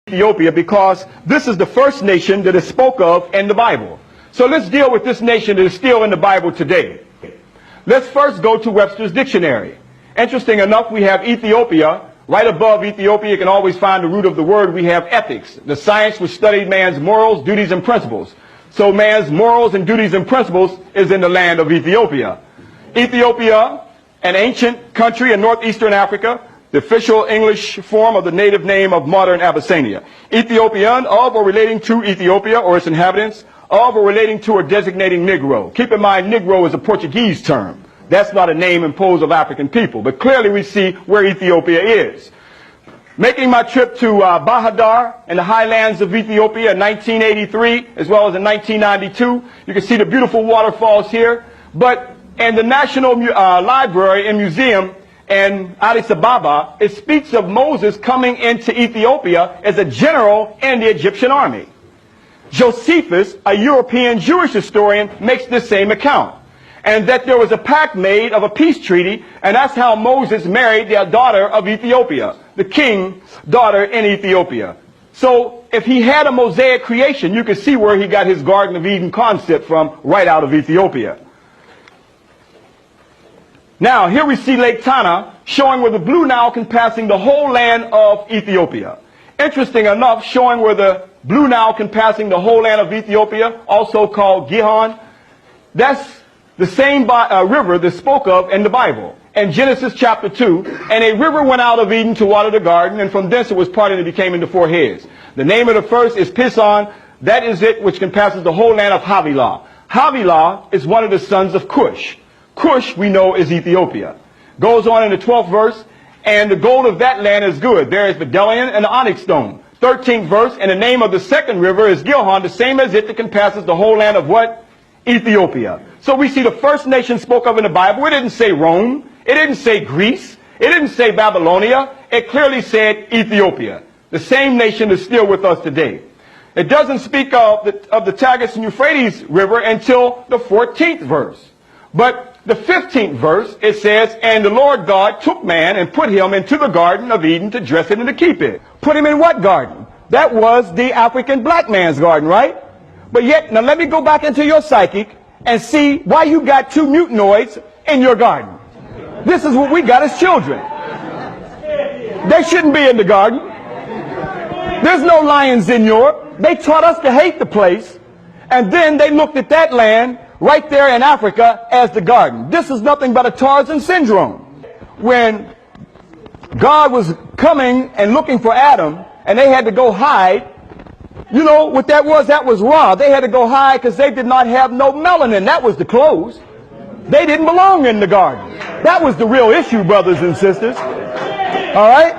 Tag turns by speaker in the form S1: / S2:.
S1: Ethiopia because this is the first nation that is spoke of in the Bible. So let's deal with this nation that is still in the Bible today. Let's first go to Webster's dictionary. Interesting enough, we have Ethiopia. Right above Ethiopia, you can always find the root of the word. We have ethics, the science which studied man's morals, duties, and principles. So man's morals and duties and principles is in the land of Ethiopia. Ethiopia, an ancient country in northeastern Africa, the official English form of the native name of modern Abyssinia. Ethiopian, of or relating to Ethiopia or its inhabitants, of or relating to or designating Negro. Keep in mind, Negro is a Portuguese term. That's not a name imposed of African people, but clearly we see where Ethiopia is. Making my trip to Bahadar in the highlands of Ethiopia in 1983, as well as in 1992, you can see the beautiful waterfalls here. But in the National Library and Museum in Addis Ababa, it speaks of Moses coming into Ethiopia as a general in the Egyptian army. Josephus, a European Jewish historian, makes this same account. And that there was a pact made of a peace treaty, and that's how Moses married the daughter of Ethiopia, the king's daughter in Ethiopia. So if he had a Mosaic creation, you could see where he got his Garden of Eden concept from, right out of Ethiopia. Now, here we see Lake Tana showing where the Blue Nile encompassing the whole land of Ethiopia. Interesting enough, showing where the Blue Nile encompassing the whole land of Ethiopia, also called Gihon. That's the same river that's spoke of in the Bible. In Genesis chapter 2, and a river went out of Eden to water the garden, and from thence it was parted and became into four heads. The name of the first is Pison. That is it which encompasses the whole land of Havilah. Havilah is one of the sons of Cush. Cush, we know, is Ethiopia. Goes on in the 12th verse, and the gold of that land is good. There is bdellium and the onyx stone. 13th verse, and the name of the second river is Gihon, the same as it that encompasses the whole land of what? Ethiopia. So we see the first nation spoke of in the Bible. It didn't say Rome. It didn't say Greece. It didn't say Babylonia. It clearly said Ethiopia. The same nation is still with us today. It doesn't speak of the Tigris and Euphrates River until the 14th verse. But the 15th verse, it says, and the Lord God took man and put him into the Garden of Eden to dress it and to keep it. Put him in what garden? That was the African black man's garden, right? But yet, now let me go back into your psychic and see why you got two mutanoids in your garden. This is what we got as children. They shouldn't be in the garden. There's no lions in Europe. They taught us to hate the place, and then they looked at that land right there in Africa as the garden. This is nothing but a Tarzan syndrome. When God was coming and looking for Adam, and they had to go hide, you know what that was? That was Ra. They had to go hide because they did not have no melanin. That was the clothes. They didn't belong in the garden. That was the real issue, brothers and sisters. All right?